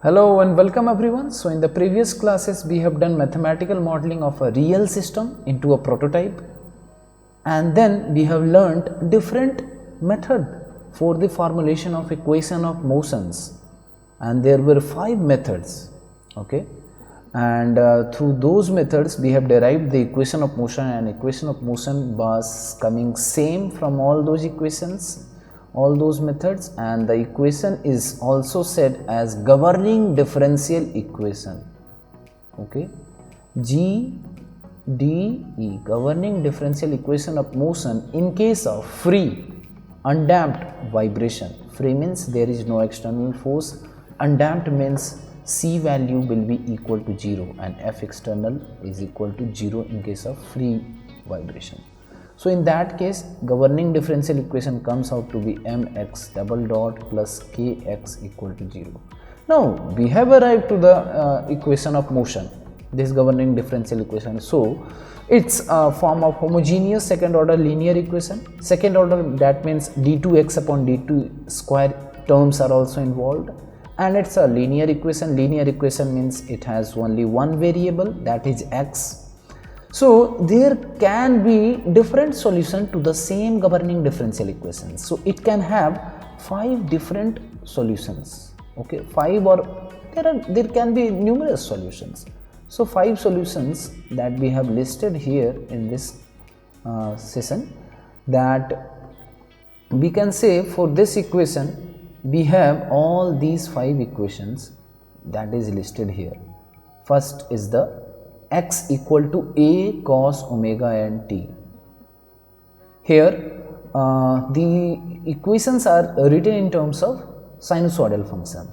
Hello and welcome everyone. So in the previous classes we have done mathematical modeling of a real system into a prototype, and then we have learned different method for the formulation of equation of motions, and there were 5 methods, okay, and through those methods we have derived the equation of motion, and equation of motion was coming same from all those equations, all those methods, and the equation is also said as governing differential equation, okay, GDE, governing differential equation of motion in case of free undamped vibration. Free means there is no external force, undamped means C value will be equal to 0 and F external is equal to 0 in case of free vibration. So in that case, governing differential equation comes out to be mx double dot plus kx equal to 0. Now we have arrived to the equation of motion, this governing differential equation. So it's a form of homogeneous second order linear equation. Second order, that means d2x upon d2 square terms are also involved, and it's a linear equation. Linear equation means it has only one variable, that is x. So there can be different solution to the same governing differential equation. So it can have 5 different solutions, okay, 5, or there can be numerous solutions. So 5 solutions that we have listed here in this session, that we can say for this equation we have all these 5 equations that is listed here. First is the x equal to a cos omega n t. Here the equations are written in terms of sinusoidal function.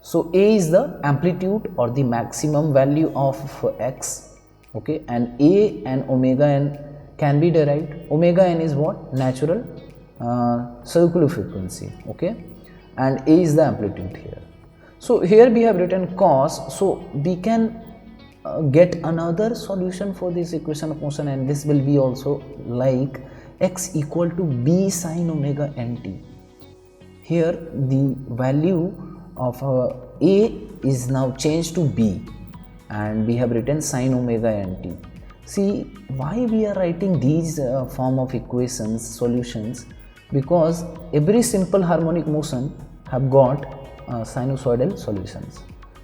So a is the amplitude or the maximum value of x, okay, and a and omega n can be derived. Omega n is what? Natural circular frequency, okay, and a is the amplitude here. So here we have written cos, so we can get another solution for this equation of motion, and this will be also like x equal to b sin omega nt. Here the value of a is now changed to b, and we have written sin omega nt. See why we are writing these form of equations solutions, because every simple harmonic motion have got sinusoidal solutions.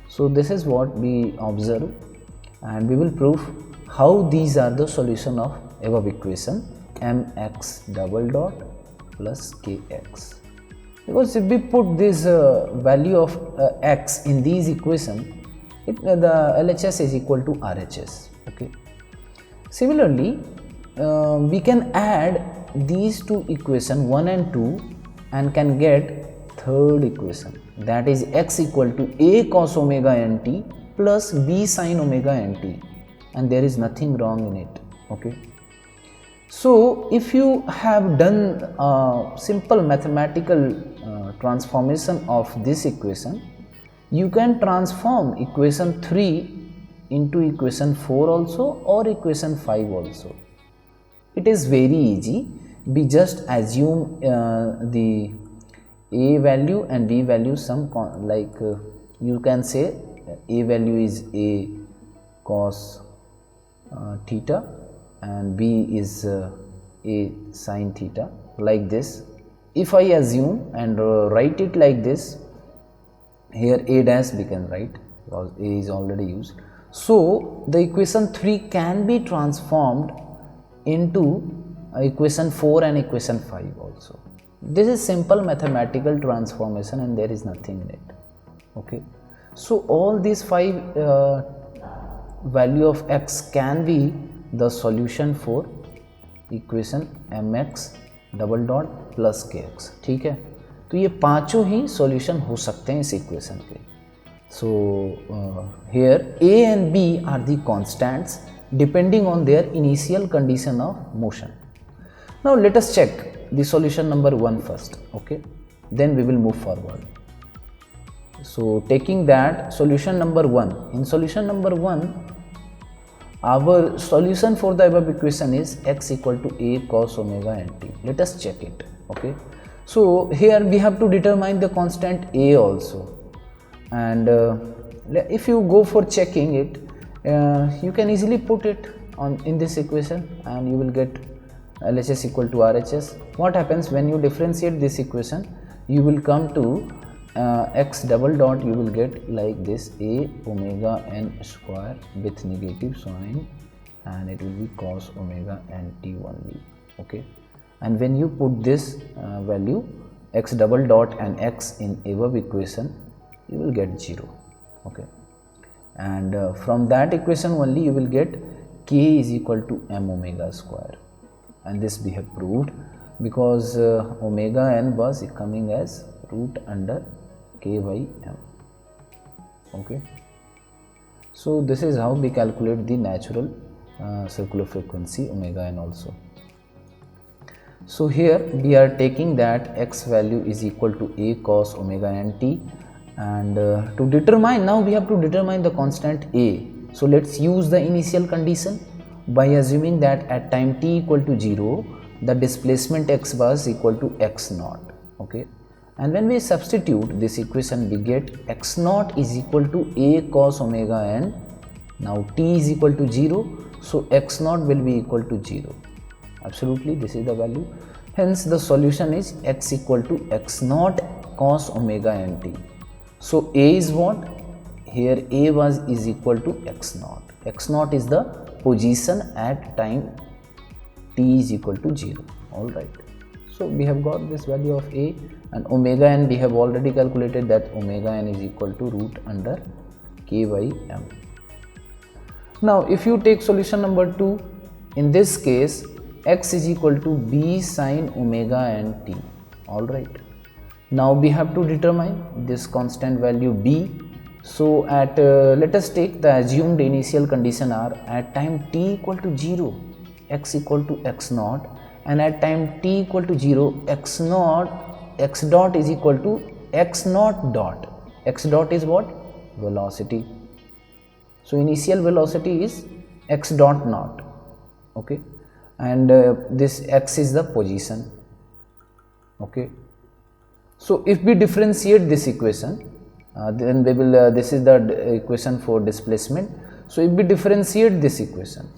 So this is what we observe, and we will prove how these are the solution of above equation mx double dot plus kx. Because if we put this value of x in these equation, the LHS is equal to RHS, okay. Similarly, we can add these two equation 1 and 2 and can get third equation, that is x equal to a cos omega nt plus b sin omega nt, and there is nothing wrong in it, okay. So if you have done a simple mathematical transformation of this equation, you can transform equation 3 into equation 4 also, or equation 5 also. It is very easy. We just assume the a value and b value, some you can say a value is a cos theta and b is a sin theta, like this. If I assume and write it like this, here a dash we can write because a is already used. So the equation 3 can be transformed into equation 4 and equation 5 also. This is simple mathematical transformation and there is nothing in it, okay. So all these 5 value of x can be the solution for equation mx double dot plus के x, ठीक है. तो ये पांचों ही solution हो सकते हैं इस इक्वेशन के. So here a and b are the constants depending on their initial condition of motion. Now let us check the solution number 1 first, okay, then we will move forward. So taking that solution number 1, in solution number 1 our solution for the above equation is x equal to a cos omega nt. Let us check it, okay. So here we have to determine the constant a also. and if you go for checking it, you can easily put it on in this equation and you will get LHS equal to RHS. What happens when you differentiate this equation? You will come to x double dot, you will get like this, a omega n square with negative sign, and it will be cos omega n t only. Okay, and when you put this value x double dot and x in above equation, you will get 0. Okay, and from that equation only you will get k is equal to m omega square, and this we have proved because omega n was coming as root under k by m. Okay, so this is how we calculate the natural circular frequency omega n also. So here we are taking that x value is equal to a cos omega n t, and to determine, now we have to determine the constant a. So let's use the initial condition by assuming that at time t equal to 0 the displacement x was equal to x naught. Okay, and when we substitute this equation, we get x naught is equal to a cos omega n. Now t is equal to 0, so x naught will be equal to 0. Absolutely, this is the value. Hence the solution is x equal to x naught cos omega n t. So a is what? Here a was is equal to x naught. X naught is the position at time t is equal to 0. Alright. So we have got this value of a, and omega n we have already calculated that omega n is equal to root under k by m. Now if you take solution number 2, in this case x is equal to b sin omega n t. Alright. Now we have to determine this constant value b. So at let us take the assumed initial condition are at time t equal to 0 x equal to x naught, and at time t equal to 0 x dot is equal to x naught dot. X dot is what? Velocity. So initial velocity is x dot naught. Okay, and this x is the position. Okay, so if we differentiate this equation, then we will this is the equation for displacement. So if we differentiate this equation,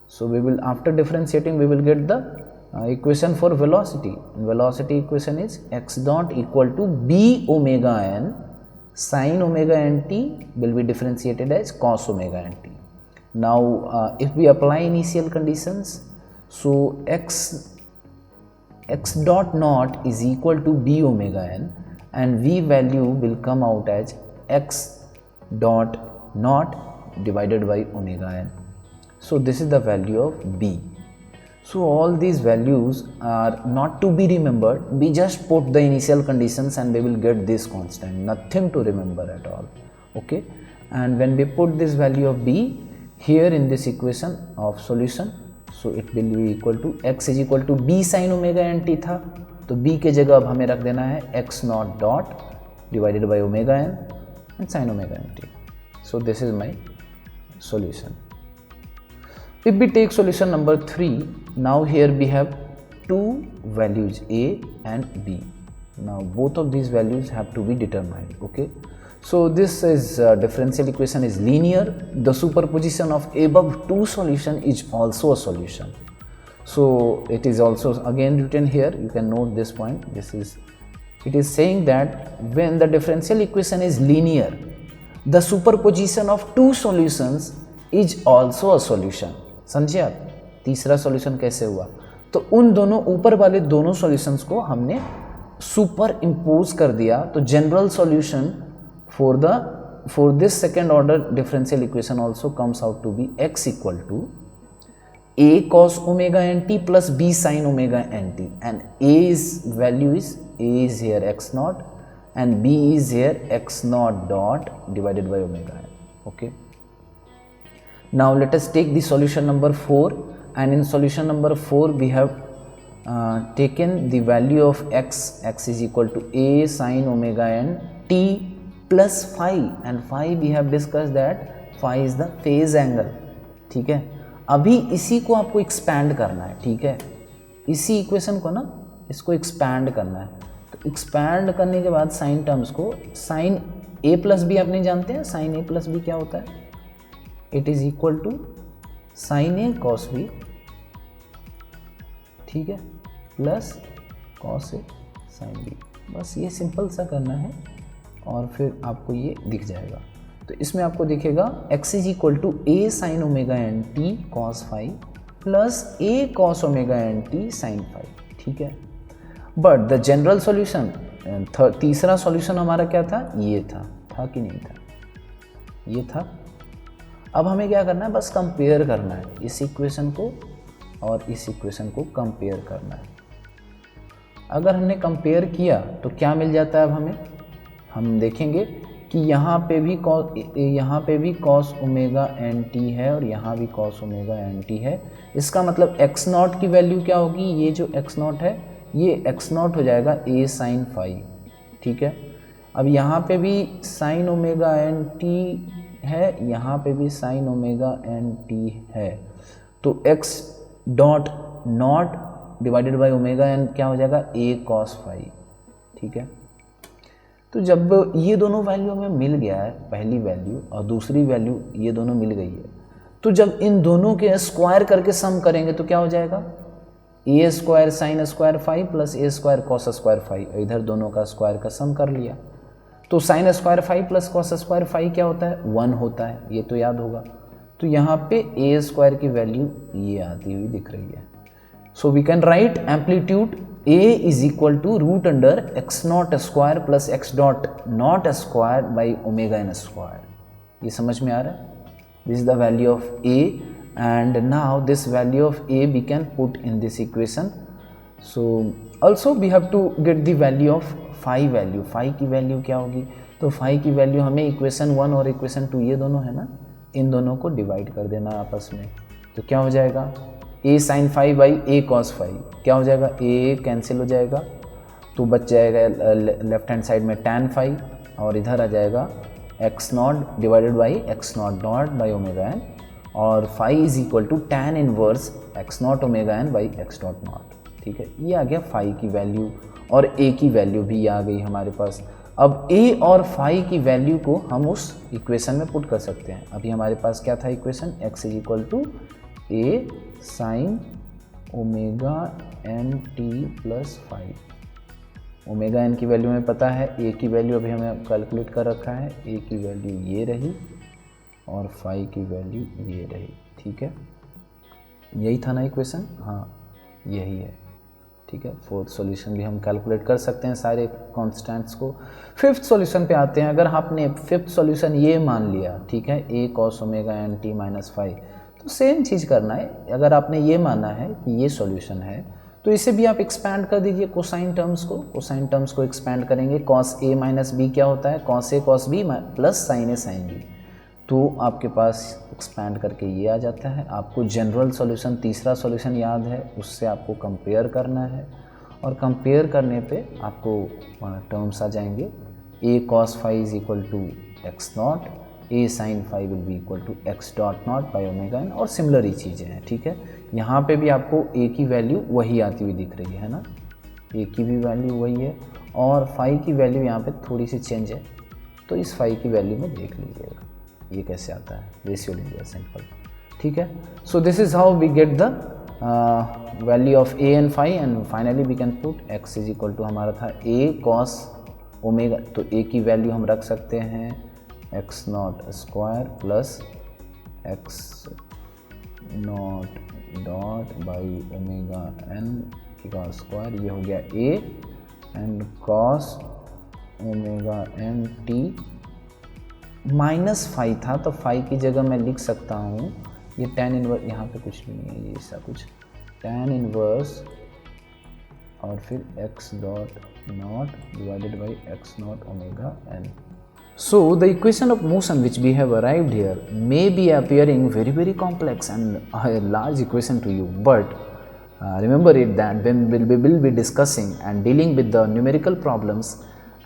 so we will, after differentiating, we will get the equation for velocity. Velocity equation is x dot equal to b omega n sin omega n t will be differentiated as cos omega n t. Now if we apply initial conditions, so x dot naught is equal to b omega n, and v value will come out as x dot naught divided by omega n. So this is the value of b. So all these values are not to be remembered. We just put the initial conditions and we will get this constant, nothing to remember at all. Okay, and when we put this value of b here in this equation of solution, so it will be equal to x is equal to b sin omega n t था, तो b के जगह अब हमें रख देना है x naught dot divided by omega n and sin omega n t. So this is my solution. If we take solution number 3, now here we have two values a and b. Now both of these values have to be determined. Okay, so this is differential equation is linear. The superposition of above two solution is also a solution. So it is also again written here, you can note this point. It is saying that when the differential equation is linear, the superposition of two solutions is also a solution. समझे आप? तीसरा solution कैसे हुआ? तो उन दोनों ऊपर वाले दोनों सॉल्यूशंस को हमने सुपर इम्पोज कर दिया, तो general solution for this second order differential equation also comes out to be x equal to a cos omega n t plus b sin omega n t, and a's value is a is here x naught and b is here x naught dot divided by omega n. Okay, now let us take the solution number 4, and in solution number 4 we have taken the value of x is equal to a sin omega n t plus phi, and phi we have discussed that phi is the phase angle. ठीक है, अभी इसी को आपको expand करना है. ठीक है, इसी इक्वेशन को ना इसको एक्सपैंड करना है. तो एक्सपैंड करने के बाद साइन टर्म्स को, साइन ए प्लस बी आप नहीं जानते हैं, साइन ए प्लस बी क्या होता है, it is equal to sine A cos B, ठीक है, plus cos A sine B. बस ये सिंपल सा करना है और फिर आपको ये दिख जाएगा। तो इसमें आपको दिखेगा x is equal to A sine omega N T cos five plus A cos omega N T sine five, ठीक है। बट द जनरल सॉल्यूशन, तीसरा सॉल्यूशन हमारा क्या था, ये था कि नहीं था, ये था। अब हमें क्या करना है, बस कंपेयर करना है इस इक्वेशन को और इस इक्वेशन को कंपेयर करना है। अगर हमने कंपेयर किया तो क्या मिल जाता है, अब हम देखेंगे कि यहाँ पे भी कॉस ओमेगा एन टी है और यहाँ भी कॉस ओमेगा एन टी है। इसका मतलब एक्स नॉट की वैल्यू क्या होगी, ये जो एक्स नॉट है ये एक्स नॉट हो जाएगा ए साइन फाइव, ठीक है। अब यहाँ पे भी साइन ओमेगा एन टी है, यहाँ पे भी साइन ओमेगा एन टी है, तो X dot not divided by omega N क्या हो जाएगा, ए कॉस फाइव, ठीक है। तो जब ये दोनों वैल्यू हमें मिल गया है, पहली वैल्यू और दूसरी वैल्यू ये दोनों मिल गई है, तो जब इन दोनों के स्क्वायर करके सम करेंगे तो क्या हो जाएगा, a square sine square five plus a square cos square five, इधर दोनों का स्क्वायर का सम कर लिया। तो sine square five plus cos square five क्या होता है, 1 होता है, ये तो याद होगा। तो यहाँ पे ए स्क्वायर की वैल्यू ये आती हुई दिख रही है। So we can write amplitude A is equal to root under X not square plus X dot not square by omega N square. ये समझ में आ रहा है, this is the value of A and now this value of a we can put in this equation. So also we have to get the value of phi value. phi की value क्या होगी, तो phi की value हमें equation 1 और equation 2 ये दोनों है ना, इन दोनों को डिवाइड कर देना आपस में। तो क्या हो जाएगा, a sin phi by a cos phi क्या हो जाएगा, a कैंसिल हो जाएगा तो बच जाएगा लेफ्ट हैंड साइड में tan phi और इधर आ जाएगा x naught divided by x naught dot by omega n और phi is equal to tan inverse x naught omega n by x dot naught, ठीक है। ये आ गया फाई की वैल्यू और ए की वैल्यू भी आ गई हमारे पास। अब ए और फाई की वैल्यू को हम उस इक्वेशन में पुट कर सकते हैं। अभी हमारे पास क्या था equation, X is equal to A sine omega N T plus five. Omega N की वैल्यू हमें पता है, ए की वैल्यू अभी हमें कैलकुलेट कर रखा है, ए की वैल्यू ये रही और फाई की वैल्यू ये रही, ठीक है। यही था ना इक्वेशन, हाँ यही है, ठीक है। फोर्थ सॉल्यूशन भी हम कैलकुलेट कर सकते हैं सारे कांस्टेंट्स को। फिफ्थ सॉल्यूशन पे आते हैं। अगर आपने फिफ्थ सॉल्यूशन ये मान लिया, ठीक है, A cos omega N t minus five, तो सेम चीज़ करना है। अगर आपने ये माना है कि ये सॉल्यूशन है तो इसे भी आप एक्सपैंड कर दीजिए कोसाइन टर्म्स को। कोसाइन टर्म्स को एक्सपैंड करेंगे, कॉस ए माइनस बी क्या होता है, cos A cos B plus sign A sine B, तो आपके पास एक्सपैंड करके ये आ जाता है। आपको जनरल सॉल्यूशन, तीसरा सॉल्यूशन याद है, उससे आपको कंपेयर करना है और कंपेयर करने पे आपको टर्म्स आ जाएंगे, A cos five is equal to x naught, A sine five will be equal to x dot naught by omega n, और सिमिलर ही चीज़ें हैं, ठीक है। यहाँ पे भी आपको ए की वैल्यू वही आती हुई दिख रही है ना, ए की भी वैल्यू वही है और फाइव की वैल्यू यहाँ पे थोड़ी सी चेंज है, तो इस फाइव की वैल्यू में देख लीजिएगा ये कैसे आता है, रेशियो लीजिए सिंपल, ठीक है। So this is how we get the value of A and five and finally we can put X is equal to, हमारा था ए कॉस ओमेगा, तो ए की वैल्यू हम रख सकते हैं x not square plus x naught dot by omega n का square, ये हो गया A, and cos omega N t minus five था तो फाइव की जगह मैं लिख सकता हूँ ये tan इनवर्स, यहाँ पे कुछ भी नहीं है, ये ऐसा कुछ tan इनवर्स और फिर x dot not divided by x not omega n. So the equation of motion which we have arrived here may be appearing very complex and a large equation to you, but remember it that when we will be discussing and dealing with the numerical problems,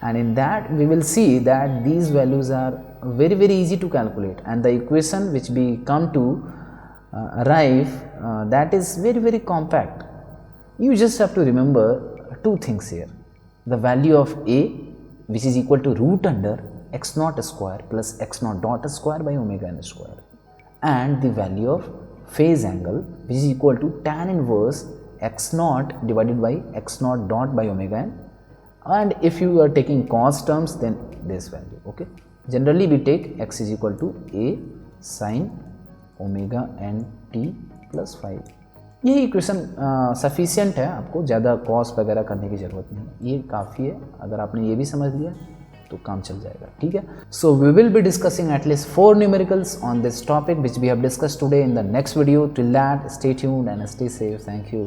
and in that we will see that these values are very easy to calculate, and the equation which we come to arrive that is very compact. You just have to remember two things here: the value of a which is equal to root under x naught square plus x naught dot square by omega n square, and the value of phase angle which is equal to tan inverse x naught divided by x naught dot by omega n, and if you are taking cos terms then this value. Okay, generally we take x is equal to a sin omega n t plus 5. ये equation sufficient है, आपको ज़्यादा cos वगैरह करने की ज़रूरत नहीं है, ये काफ़ी है। अगर आपने ये भी समझ लिया तो काम चल जाएगा, ठीक है। So we will be discussing at least 4 numericals on this topic which we have discussed today in the next video. Till that stay tuned and stay safe. Thank you.